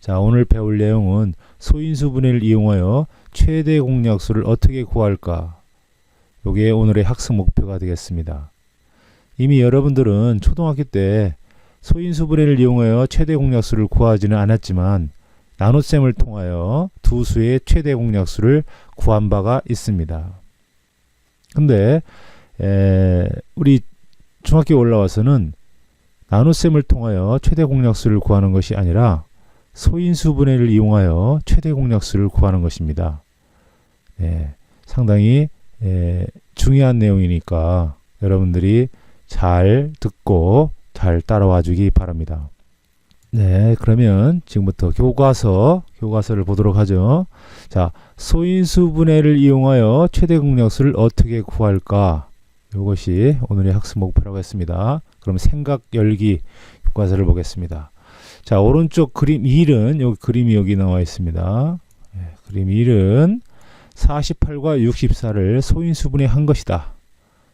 자, 오늘 배울 내용은 소인수분해를 이용하여 최대 공약수를 어떻게 구할까? 요게 오늘의 학습 목표가 되겠습니다. 이미 여러분들은 초등학교 때 소인수분해를 이용하여 최대 공약수를 구하지는 않았지만 나눗셈을 통하여 두 수의 최대 공약수를 구한 바가 있습니다. 근데 우리 중학교에 올라와서는 나눗셈을 통하여 최대 공약수를 구하는 것이 아니라 소인수분해를 이용하여 최대 공약수를 구하는 것입니다. 상당히 중요한 내용이니까 여러분들이 잘 듣고 잘 따라와 주기 바랍니다. 네, 그러면 지금부터 교과서를 보도록 하죠. 자, 소인수분해를 이용하여 최대 공약수를 어떻게 구할까? 이것이 오늘의 학습 목표라고 했습니다. 그럼 생각 열기 교과서를 보겠습니다. 자, 오른쪽 그림 1은 여기 그림이 여기 나와 있습니다. 그림 1은 48과 64를 소인수분해 한 것이다.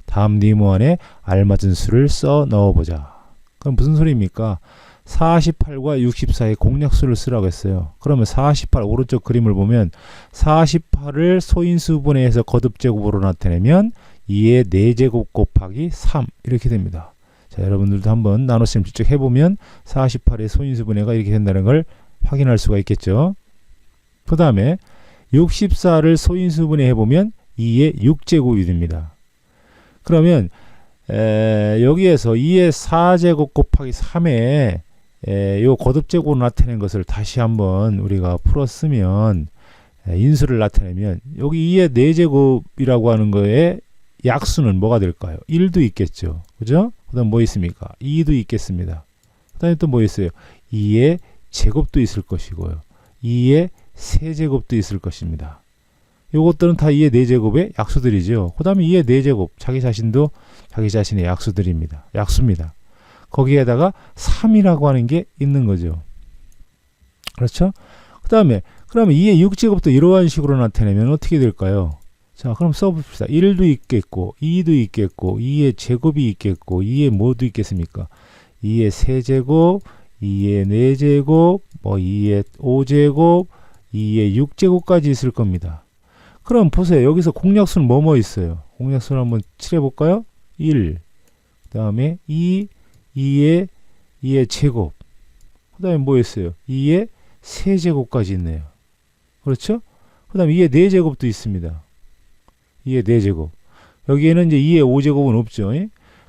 다음 네모안에 알맞은 수를 써 넣어보자. 그럼 무슨 소리입니까? 48과 64의 공약수를 쓰라고 했어요. 그러면 48 오른쪽 그림을 보면 48을 소인수분해해서 거듭제곱으로 나타내면 2의 4제곱 곱하기 3 이렇게 됩니다. 자, 여러분들도 한번 나눗셈 직접 해보면 48의 소인수분해가 이렇게 된다는 걸 확인할 수가 있겠죠. 그 다음에 64를 소인수분해 해보면 2의 6제곱이 됩니다. 그러면 여기에서 2의 4제곱 곱하기 3에 요 거듭제곱으로 나타낸 것을 다시 한번 우리가 풀었으면 인수를 나타내면 여기 2의 4제곱이라고 하는 거에 약수는 뭐가 될까요? 1도 있겠죠. 그죠? 그 다음 뭐 있습니까? 2도 있겠습니다. 그 다음에 또 뭐 있어요? 2의 제곱도 있을 것이고요. 2의 세제곱도 있을 것입니다. 요것들은 다 2의 4제곱의 약수들이죠. 그 다음에 2의 4제곱, 자기 자신도 자기 자신의 약수들입니다. 약수입니다. 거기에다가 3이라고 하는 게 있는 거죠. 그렇죠? 그 다음에 그러면 2의 6제곱도 이러한 식으로 나타내면 어떻게 될까요? 자, 그럼 써봅시다. 1도 있겠고 2도 있겠고 2의 제곱이 있겠고 2의 뭐도 있겠습니까? 2의 세제곱, 2의 4제곱, 뭐 2의 5제곱, 2의 6제곱까지 있을 겁니다. 그럼 보세요. 여기서 공약수는 뭐뭐 있어요? 공약수를 한번 칠해볼까요? 1, 그 다음에 2의 제곱, 그 다음에 뭐 있어요? 2의 세제곱까지 있네요. 그렇죠? 그 다음에 2의 4제곱도 있습니다. 2의 4제곱. 여기에는 이제 2의 5제곱은 없죠.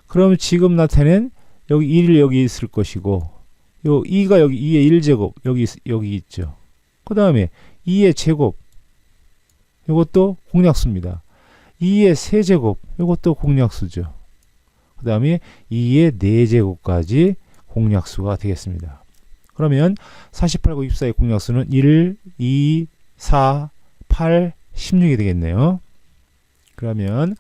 그러면 지금 나타낸 여기 1이 여기 있을 것이고, 요 2가 여기 2의 1제곱 여기 있죠. 그 다음에 2의 제곱, 이것도 공약수입니다. 2의 세제곱, 이것도 공약수죠. 그 다음에 2의 4제곱까지 공약수가 되겠습니다. 그러면 48과 64의 공약수는 1, 2, 4, 8, 16이 되겠네요. 그러면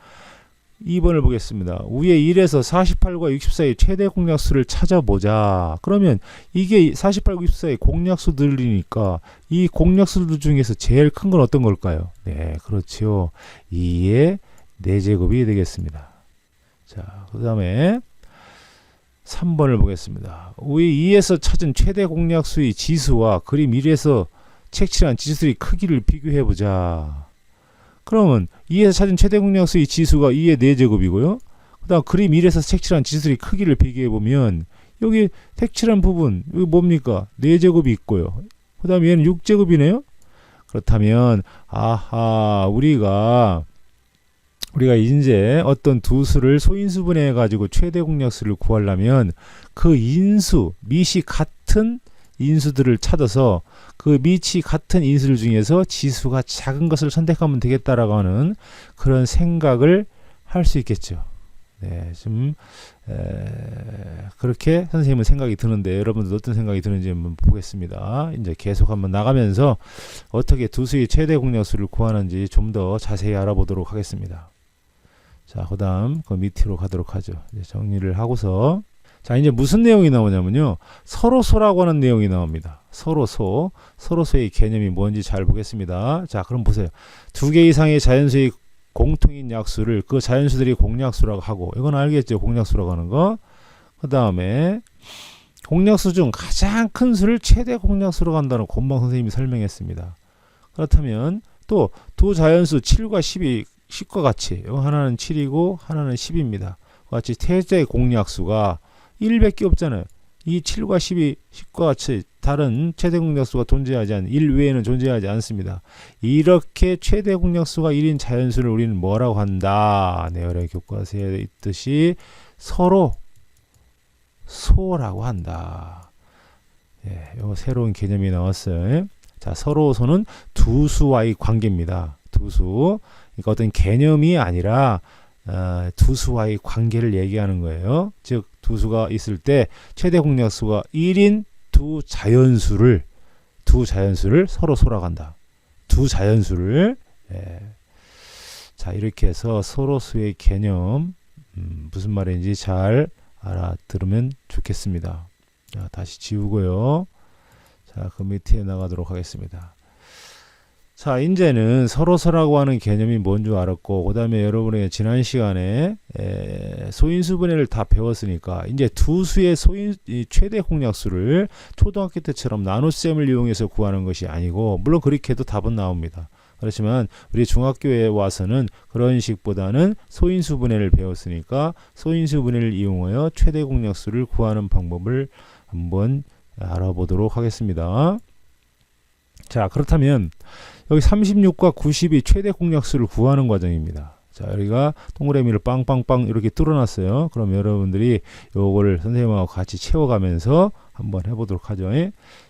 2번을 보겠습니다. 위에 1에서 48과 64의 최대 공약수를 찾아보자. 그러면 이게 48과 64의 공약수들이니까 이 공약수들 중에서 제일 큰 건 어떤 걸까요? 네, 그렇죠. 2의 4제곱이 되겠습니다. 자, 그 다음에 3번을 보겠습니다. 위에 2에서 찾은 최대 공약수의 지수와 그림 1에서 색칠한 지수의 크기를 비교해보자. 그러면 2에서 찾은 최대 공약수의 지수가 2의 4제곱이고요. 그 다음 그림 1에서 색칠한 지수의 크기를 비교해보면 여기 색칠한 부분 여기 뭡니까? 4제곱이 있고요. 그 다음 얘는 6제곱이네요. 그렇다면 아하, 우리가 이제 어떤 두 수를 소인수분해 가지고 최대 공약수를 구하려면 그 인수, 밑이 같은 인수들을 찾아서 그 밑이 같은 인수들 중에서 지수가 작은 것을 선택하면 되겠다라고 하는 그런 생각을 할 수 있겠죠. 네, 좀 그렇게 선생님은 생각이 드는데 여러분들 어떤 생각이 드는지 한번 보겠습니다. 이제 계속 한번 나가면서 어떻게 두 수의 최대 공약수를 구하는지 좀 더 자세히 알아보도록 하겠습니다. 자, 그 다음 그 밑으로 가도록 하죠. 이제 정리를 하고서 자, 이제 무슨 내용이 나오냐면요. 서로소라고 하는 내용이 나옵니다. 서로소의 개념이 뭔지 잘 보겠습니다. 자, 그럼 보세요. 두 개 이상의 자연수의 공통인 약수를 그 자연수들이 공약수라고 하고, 이건 알겠죠? 공약수라고 하는 거. 그 다음에 공약수 중 가장 큰 수를 최대 공약수로 간다는 금방 선생님이 설명했습니다. 그렇다면 또 두 자연수 7과 10이 10과 같이 하나는 7이고 하나는 10입니다. 같이 최대 공약수가 1밖에 없잖아요. 이 7과 10이 10과 같이 다른 최대 공약수가 존재하지 않는 1 외에는 존재하지 않습니다. 이렇게 최대 공약수가 1인 자연수를 우리는 뭐라고 한다? 내열의 교과서에 있듯이 서로 소라고 한다. 예, 요 새로운 개념이 나왔어요. 자, 서로소는 두 수와의 관계입니다. 두 수. 그러니까 어떤 개념이 아니라 두 수와의 관계를 얘기하는 거예요. 즉, 두 수가 있을 때 최대 공약수가 1인 두 자연수를 서로 소라고 한다. 두 자연수를. 예. 자, 이렇게 해서 서로수의 개념 무슨 말인지 잘 알아들으면 좋겠습니다. 자, 다시 지우고요. 자, 그 밑에 나가도록 하겠습니다. 자, 이제는 서로서라고 하는 개념이 뭔 줄 알았고, 그 다음에 여러분의 지난 시간에 소인수분해를 다 배웠으니까 이제 두 수의 최대 공약수를 초등학교 때처럼 나눗셈을 이용해서 구하는 것이 아니고, 물론 그렇게 해도 답은 나옵니다. 그렇지만 우리 중학교에 와서는 그런 식보다는 소인수분해를 배웠으니까 소인수분해를 이용하여 최대 공약수를 구하는 방법을 한번 알아보도록 하겠습니다. 자, 그렇다면 여기 36과 90이 최대 공약수를 구하는 과정입니다. 자, 여기가 동그라미를 빵빵빵 이렇게 뚫어놨어요. 그럼 여러분들이 요거를 선생님하고 같이 채워가면서 한번 해보도록 하죠.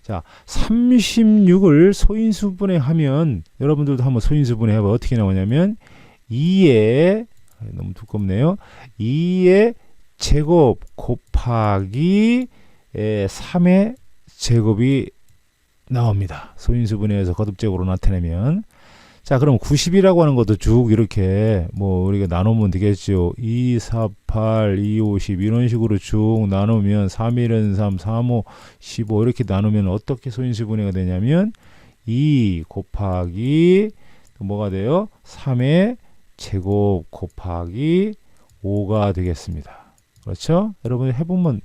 자, 36을 소인수분해 하면 여러분들도 한번 소인수분해 해봐. 어떻게 나오냐면 2의 너무 두껍네요. 2의 제곱 곱하기 3의 제곱이 나옵니다. 소인수분해에서 거듭제곱으로 나타내면. 자, 그럼 90이라고 하는 것도 쭉 이렇게 뭐 우리가 나누면 되겠죠. 2, 4, 8, 2, 5, 10 이런 식으로 쭉 나누면 3, 1은 3, 3, 5, 15 이렇게 나누면 어떻게 소인수분해가 되냐면 2 곱하기 뭐가 돼요? 3의 제곱 곱하기 5가 되겠습니다. 그렇죠? 여러분 해보면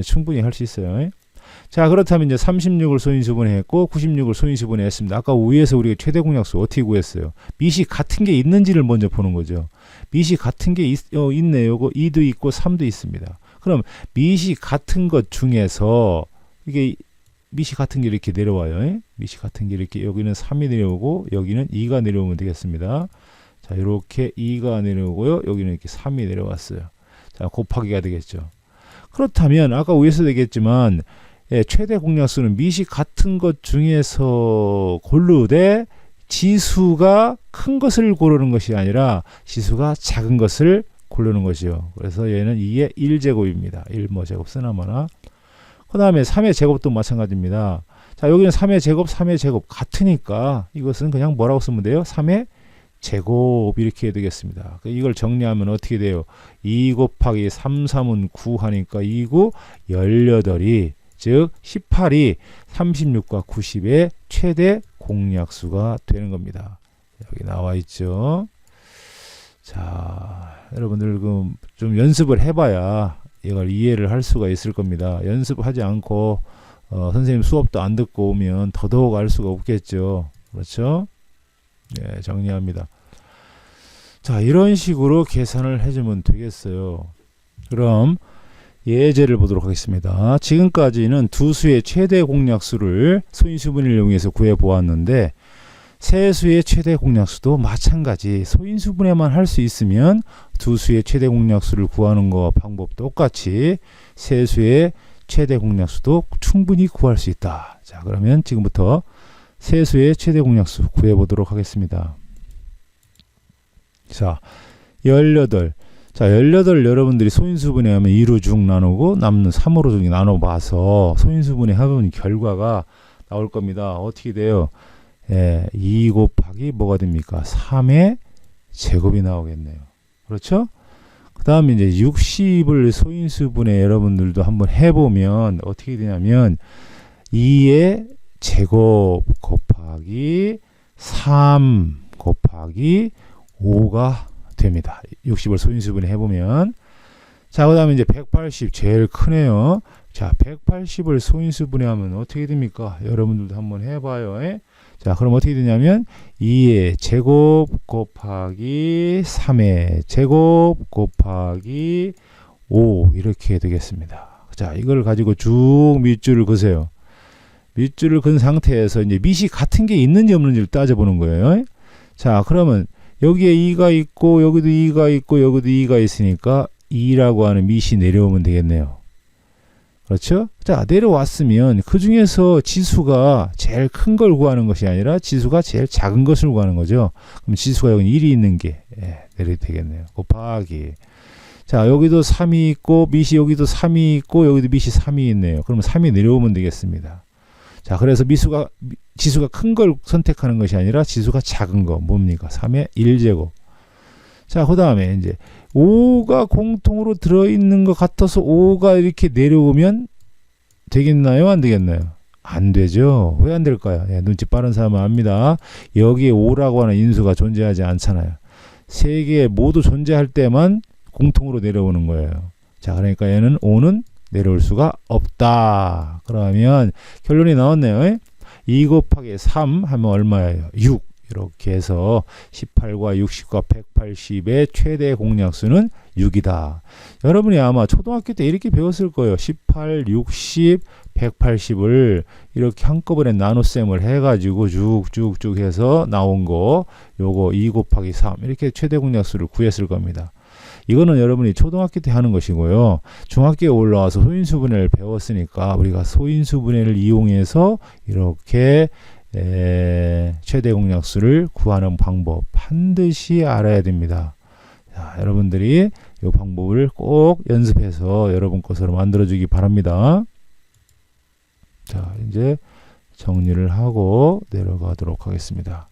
충분히 할 수 있어요. 자, 그렇다면 이제 36을 소인수분해했고 96을 소인수분해했습니다. 아까 위에서 우리가 최대 공약수 어떻게 구했어요? 밑이 같은 게 있는지를 먼저 보는 거죠. 밑이 같은 게 있네요. 요거 2도 있고 3도 있습니다. 그럼 밑이 같은 것 중에서 이게 밑이 같은 게 이렇게 내려와요. 밑이 같은 게 이렇게 여기는 3이 내려오고 여기는 2가 내려오면 되겠습니다. 자, 이렇게 2가 내려오고요. 여기는 이렇게 3이 내려왔어요. 자, 곱하기가 되겠죠. 그렇다면 아까 위에서 얘기했지만 최대 공약수는 밑이 같은 것 중에서 고르되 지수가 큰 것을 고르는 것이 아니라 지수가 작은 것을 고르는 것이요. 그래서 얘는 2의 1제곱입니다. 1제곱 쓰나마나. 그 다음에 3의 제곱도 마찬가지입니다. 자, 여기는 3의 제곱, 3의 제곱 같으니까 이것은 그냥 뭐라고 쓰면 돼요? 3의 제곱 이렇게 해야 되겠습니다. 이걸 정리하면 어떻게 돼요? 2 곱하기 3, 3은 9 하니까 2구 18이 즉 18이 36과 90의 최대 공약수가 되는 겁니다. 여기 나와 있죠. 자, 여러분들 좀 연습을 해봐야 이걸 이해를 할 수가 있을 겁니다. 연습하지 않고 선생님 수업도 안 듣고 오면 더더욱 알 수가 없겠죠. 그렇죠? 네, 정리합니다. 자, 이런 식으로 계산을 해주면 되겠어요. 그럼 예제를 보도록 하겠습니다. 지금까지는 두 수의 최대 공약수를 소인수분해를 이용해서 구해 보았는데 세 수의 최대 공약수도 마찬가지 소인수분해만 할 수 있으면 두 수의 최대 공약수를 구하는 거 방법 똑같이 세 수의 최대 공약수도 충분히 구할 수 있다. 자, 그러면 지금부터 세 수의 최대 공약수 구해 보도록 하겠습니다. 자, 18. 자, 18 여러분들이 소인수분해 하면 2로 쭉 나누고 남는 3으로 쭉 나눠봐서 소인수분해 하면 결과가 나올 겁니다. 어떻게 돼요? 2 곱하기 뭐가 됩니까? 3의 제곱이 나오겠네요. 그렇죠? 그 다음에 이제 60을 소인수분해 여러분들도 한번 해보면 어떻게 되냐면 2의 제곱 곱하기 3 곱하기 5가 됩니다. 60을 소인수분해 해보면. 자, 그 다음에 이제 180 제일 크네요. 자, 180을 소인수 분해하면 어떻게 됩니까? 여러분들도 한번 해봐요. 자, 그럼 어떻게 되냐면 2의 제곱 곱하기 3의 제곱 곱하기 5 이렇게 되겠습니다. 자, 이걸 가지고 쭉 밑줄을 그으세요. 밑줄을 그은 상태에서 이제 밑이 같은 게 있는지 없는지를 따져보는 거예요. 자, 그러면 여기에 2가 있고 여기도 2가 있고 여기도 2가 있으니까 2라고 하는 밑이 내려오면 되겠네요. 그렇죠? 자, 내려왔으면 그 중에서 지수가 제일 큰 걸 구하는 것이 아니라 지수가 제일 작은 것을 구하는 거죠. 그럼 지수가 여기 1이 있는 게 내려야 되겠네요. 곱하기. 자, 여기도 3이 있고 밑이 여기도 3이 있고 여기도 밑이 3이 있네요. 그러면 3이 내려오면 되겠습니다. 자, 그래서 지수가 큰 걸 선택하는 것이 아니라 지수가 작은 거 뭡니까? 3의 1제곱. 자, 그 다음에 이제 5가 공통으로 들어있는 것 같아서 5가 이렇게 내려오면 되겠나요? 안 되겠나요? 안 되죠. 왜 안 될까요? 눈치 빠른 사람은 압니다. 여기에 5라고 하는 인수가 존재하지 않잖아요. 세 개 모두 존재할 때만 공통으로 내려오는 거예요. 자, 그러니까 얘는 5는 내려올 수가 없다. 그러면 결론이 나왔네요. 2 곱하기 3 하면 얼마예요? 6. 이렇게 해서 18과 60과 180의 최대 공약수는 6이다. 여러분이 아마 초등학교 때 이렇게 배웠을 거예요. 18, 60, 180을 이렇게 한꺼번에 나눗셈을 해가지고 쭉쭉쭉 해서 나온 거 요거 2 곱하기 3 이렇게 최대 공약수를 구했을 겁니다. 이거는 여러분이 초등학교 때 하는 것이고요. 중학교에 올라와서 소인수분해를 배웠으니까 우리가 소인수분해를 이용해서 이렇게 최대 공약수를 구하는 방법 반드시 알아야 됩니다. 자, 여러분들이 이 방법을 꼭 연습해서 여러분 것으로 만들어주기 바랍니다. 자, 이제 정리를 하고 내려가도록 하겠습니다.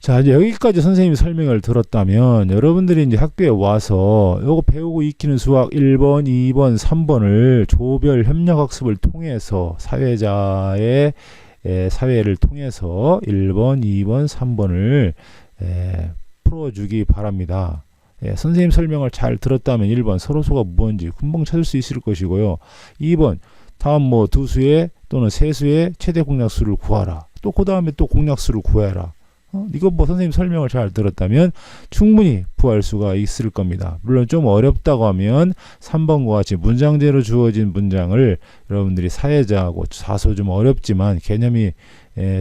자, 이제 여기까지 선생님이 설명을 들었다면 여러분들이 이제 학교에 와서 요거 배우고 익히는 수학 1번, 2번, 3번을 조별 협력학습을 통해서 사회자의 사회를 통해서 1번, 2번, 3번을 풀어주기 바랍니다. 선생님 설명을 잘 들었다면 1번 서로수가 무언지 금방 찾을 수 있을 것이고요. 2번 다음 뭐 두 수의 또는 세 수의 최대 공약수를 구하라. 또 그 다음에 또 공약수를 구해라. 이거 뭐 선생님 설명을 잘 들었다면 충분히 구할 수가 있을 겁니다. 물론 좀 어렵다고 하면 3번과 같이 문장제로 주어진 문장을 여러분들이 사회자하고 사소 좀 어렵지만 개념이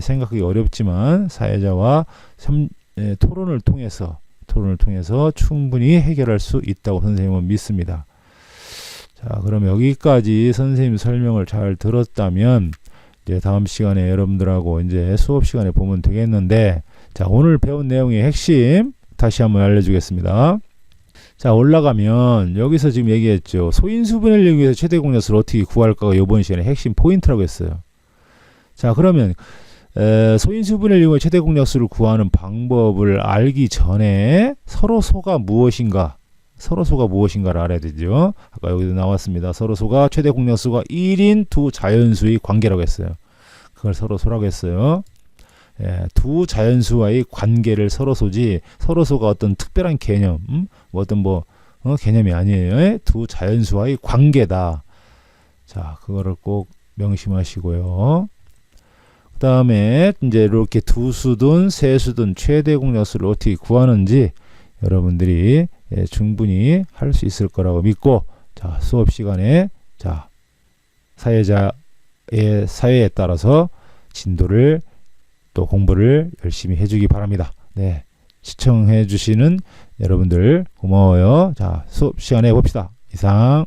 생각하기 어렵지만 사회자와 토론을 통해서 충분히 해결할 수 있다고 선생님은 믿습니다. 자, 그럼 여기까지 선생님 설명을 잘 들었다면 이제 다음 시간에 여러분들하고 이제 수업 시간에 보면 되겠는데, 자, 오늘 배운 내용의 핵심 다시 한번 알려주겠습니다. 자, 올라가면 여기서 지금 얘기했죠. 소인수분해를 이용해서 최대 공약수를 어떻게 구할까가 이번 시간의 핵심 포인트라고 했어요. 자, 그러면 소인수분해를 이용해 최대 공약수를 구하는 방법을 알기 전에 서로소가 무엇인가를 알아야 되죠. 아까 여기도 나왔습니다. 서로소가 최대 공약수가 1인 두 자연수의 관계라고 했어요. 그걸 서로소라고 했어요. 두 자연수와의 관계를 서로소지 서로소가 어떤 특별한 개념, 개념이 아니에요. 두 자연수와의 관계다. 자, 그거를 꼭 명심하시고요. 그 다음에 이제 이렇게 두 수든 세 수든 최대 공약수를 어떻게 구하는지 여러분들이 충분히 할 수 있을 거라고 믿고, 자, 수업 시간에 자, 사회자의 사회에 따라서 진도를 또 공부를 열심히 해주기 바랍니다. 네, 시청해 주시는 여러분들 고마워요. 자, 수업 시간에 봅시다. 이상.